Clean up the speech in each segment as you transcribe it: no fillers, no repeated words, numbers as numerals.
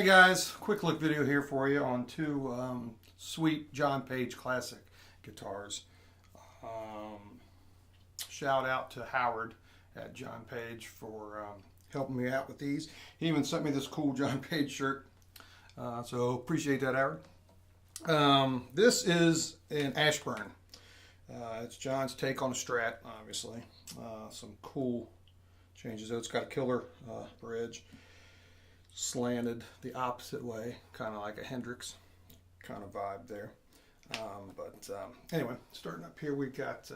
Hey guys, quick look video here for you on two sweet John Page classic guitars. Shout out to Howard at John Page for helping me out with these. He even sent me this cool John Page shirt, so appreciate that, Howard. This is an Ashburn. It's John's take on a Strat, obviously. Some cool changes. It's got a killer bridge, slanted the opposite way, kind of like a Hendrix kind of vibe there. Anyway, starting up here, we got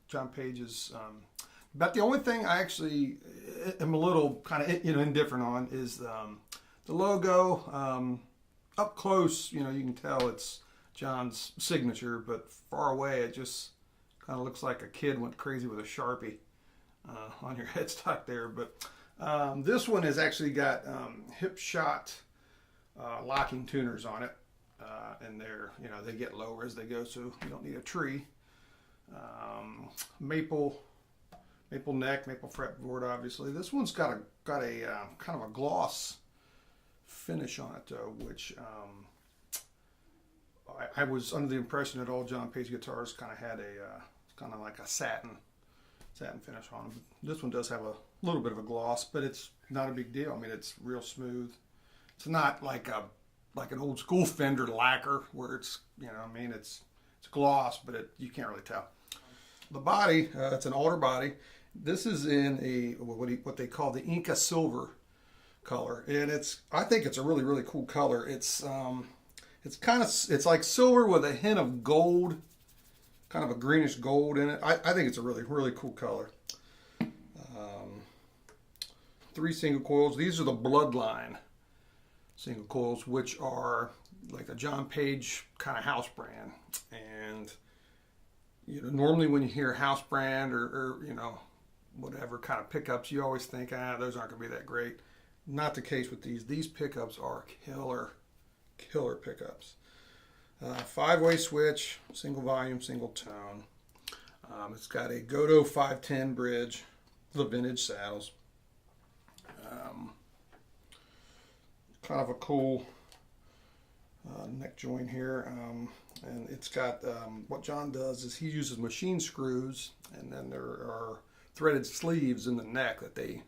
John Page's. About the only thing I actually am a little kind of indifferent on is the logo. Up close, you can tell it's John's signature, but far away, it just kind of looks like a kid went crazy with a Sharpie on your headstock there. But this one has actually got hip shot locking tuners on it, and they get lower as they go, so you don't need a tree. Maple neck, maple fretboard. Obviously, this one's got a kind of a gloss finish on it though, which I was under the impression that all John Page guitars kind of had a kind of like a satin finish on them. This one does have a little bit of a gloss, but it's not a big deal. I mean, it's real smooth. It's not like an old school Fender lacquer where it's it's gloss, but you can't really tell. The body, it's an alder body. This is in a what they call the Inca silver color, and I think it's a really cool color. It's like silver with a hint of gold, kind of a greenish gold in it. I think it's a really cool color. 3 single coils. These are the Bloodline single coils, which are like a John Page kind of house brand. And normally when you hear house brand or whatever kind of pickups, you always think, those aren't going to be that great. Not the case with these. These pickups are killer pickups. 5-way switch, single volume, single tone. It's got a Godot 510 bridge, the vintage saddles. Kind of a cool neck joint here, and it's got what John does is he uses machine screws, and then there are threaded sleeves in the neck that they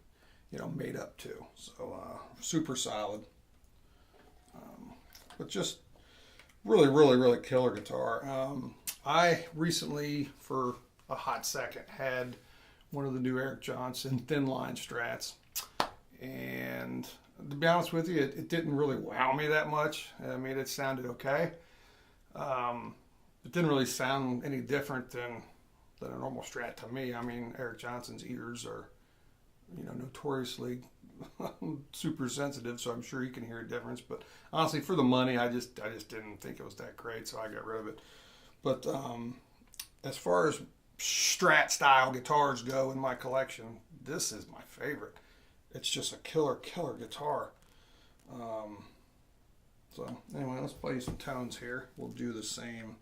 made up to. So super solid, but just really killer guitar. I recently, for a hot second, had one of the new Eric Johnson thin line Strats, and to be honest with you, it didn't really wow me that much. I mean, it sounded okay. It didn't really sound any different than a normal Strat to me. I mean, Eric Johnson's ears are notoriously super sensitive, so I'm sure you can hear a difference. But honestly, for the money, I just didn't think it was that great, so I got rid of it. But as far as Strat style guitars go in my collection, this is my favorite. It's just a killer guitar. So anyway, let's play some tones here. We'll do the same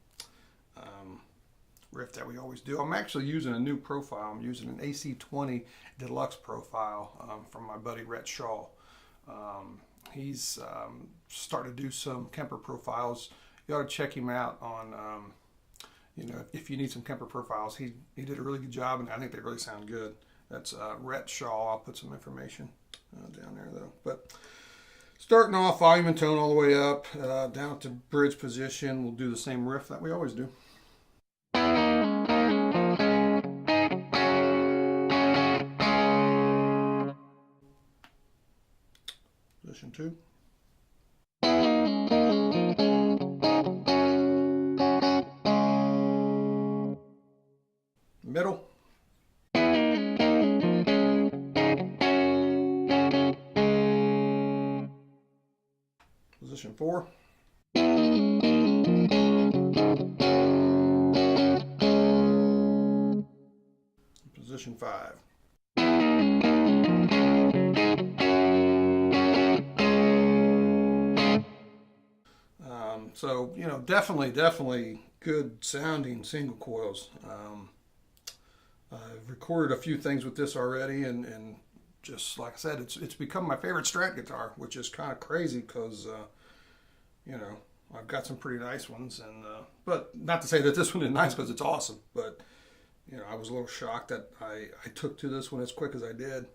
riff that we always do. I'm actually using a new profile. I'm using an AC20 Deluxe profile from my buddy Rhett Shaw. He's started to do some Kemper profiles. You ought to check him out on, if you need some Kemper profiles. He did a really good job, and I think they really sound good. That's Rhett Shaw. I'll put some information down there though. But starting off, volume and tone all the way up, down to bridge position. We'll do the same riff that we always do. Position 2. Middle. Position 4. Position 5. So definitely good sounding single coils. I've recorded a few things with this already, and just like I said, it's become my favorite Strat guitar, which is kind of crazy because you know, I've got some pretty nice ones, and but not to say that this one is nice because it's awesome, but you know, I was a little shocked that I took to this one as quick as I did.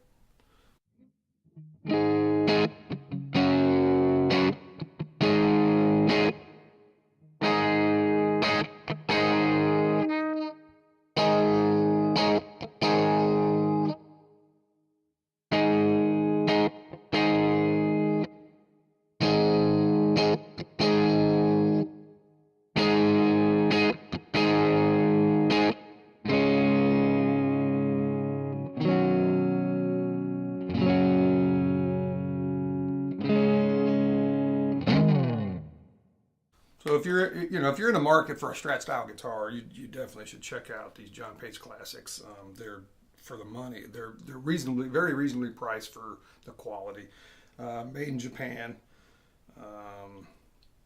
So if you're, you know, if you're in the market for a Strat style guitar, you definitely should check out these John Page classics. They're for the money. They're very reasonably priced for the quality. Made in Japan.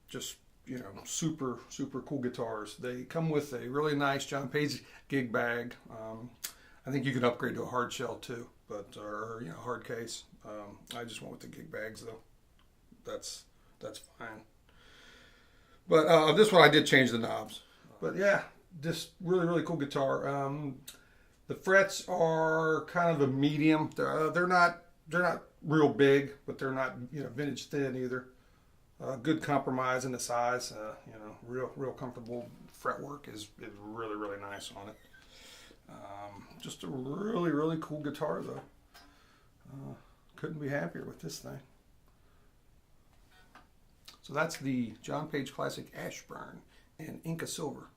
Just, you know, super cool guitars. They come with a really nice John Page gig bag. I think you can upgrade to a hard shell too, but or you know, hard case. I just went with the gig bags though. That's fine. But this one I did change the knobs. But yeah, this really cool guitar. The frets are kind of a medium. They're not real big, but they're not, you know, vintage thin either. Good compromise in the size. You know, real comfortable fretwork is really nice on it. Just a really cool guitar though. Couldn't be happier with this thing. So that's the John Page Classic Ashburn in Inca Silver.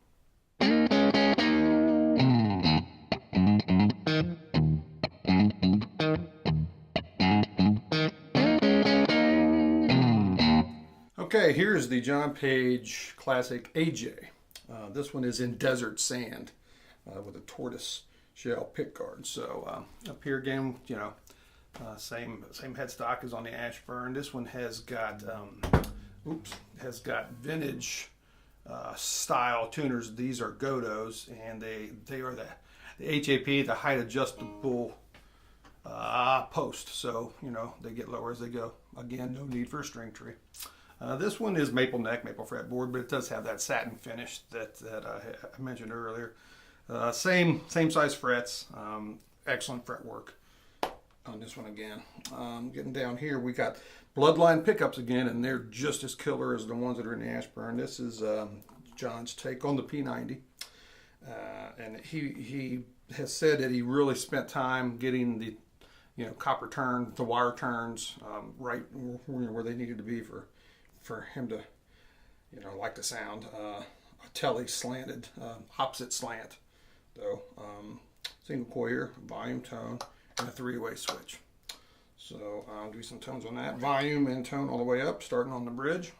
Okay, here's the John Page Classic AJ. This one is in desert sand with a tortoise shell pickguard. So up here again, you know, same headstock as on the Ashburn. This one has got vintage style tuners. These are Godos, and they are the HAP, the height adjustable post. So, you know, they get lower as they go. Again, no need for a string tree. This one is maple neck, maple fretboard, but it does have that satin finish that I mentioned earlier. Same size frets. Excellent fretwork on this one again. Getting down here, we got Bloodline pickups again, and they're just as killer as the ones that are in the Ashburn. This is John's take on the P90, and he has said that he really spent time getting the, you know, copper turn, the wire turns right where they needed to be for him to, you know, like the sound. A telly slanted, opposite slant though. Single coil, volume, tone, and a three-way switch. So I'll do some tones on that. Volume and tone all the way up, starting on the bridge.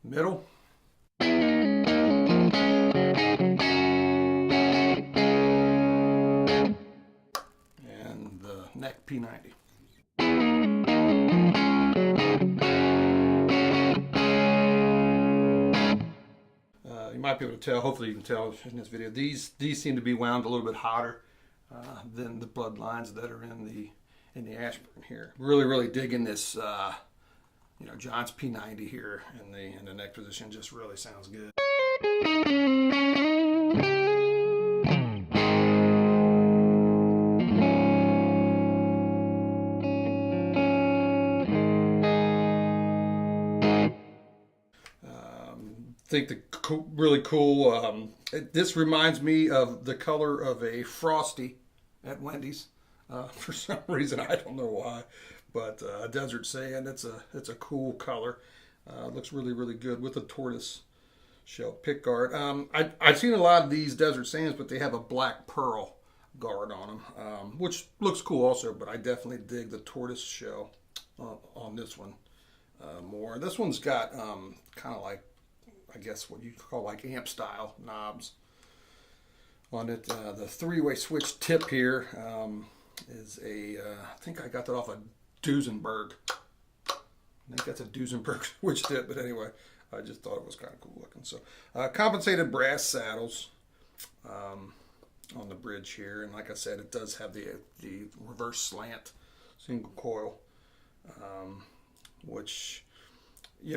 Middle. And the neck P90. You might be able to tell, hopefully you can tell in this video, these seem to be wound a little bit hotter than the bloodlines that are in the Ashburn here. Really digging this, you know, John's P90 here in the neck position. Just really sounds good. I think really cool. This reminds me of the color of a Frosty at Wendy's. For some reason, I don't know why, but desert sand. It's a cool color. Looks really good with a tortoise shell pick guard. I've seen a lot of these desert sands, but they have a black pearl guard on them, which looks cool also. But I definitely dig the tortoise shell on this one more. This one's got kind of like, I guess what you call like amp style knobs on it. The three-way switch tip here is I think I got that off of Duesenberg. I think that's a Duesenberg switch tip, but anyway, I just thought it was kind of cool looking. So compensated brass saddles on the bridge here, and like I said, it does have the reverse slant single coil, which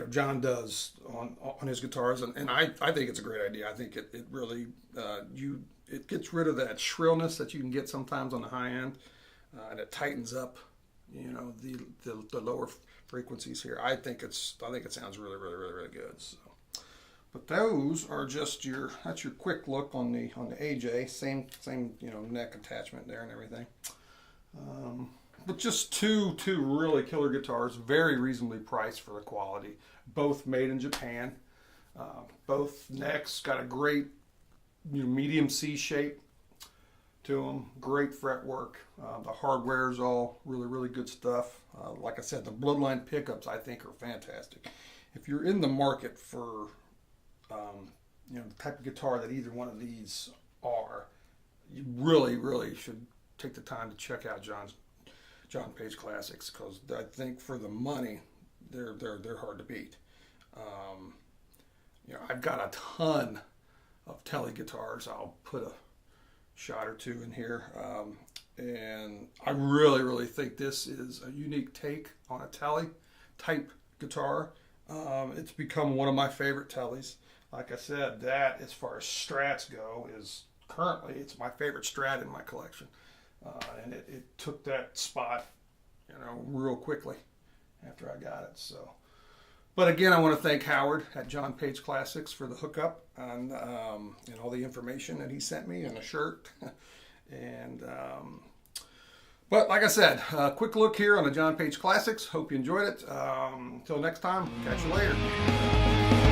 John does on his guitars, and I think it's a great idea. I think it really it gets rid of that shrillness that you can get sometimes on the high end, and it tightens up the lower frequencies here. I think it sounds really good. So, but those are just that's your quick look on the AJ. Same neck attachment there and everything. But just two really killer guitars, very reasonably priced for the quality. Both made in Japan. Both necks got a great medium C shape to them. Great fretwork. The hardware is all really good stuff. Like I said, the Bloodline pickups I think are fantastic. If you're in the market for the type of guitar that either one of these are, you really should take the time to check out John Page Classics, because I think for the money they're hard to beat. I've got a ton of Tele guitars. I'll put a shot or two in here, and I really think this is a unique take on a Tele type guitar. It's become one of my favorite Teles. Like I said, that as far as Strats go it's my favorite Strat in my collection, and it took that spot real quickly after I got it. So, but again, I want to thank Howard at John Page Classics for the hookup and all the information that he sent me, and a shirt. And but like I said, quick look here on the John Page Classics. Hope you enjoyed it. Until next time, catch you later.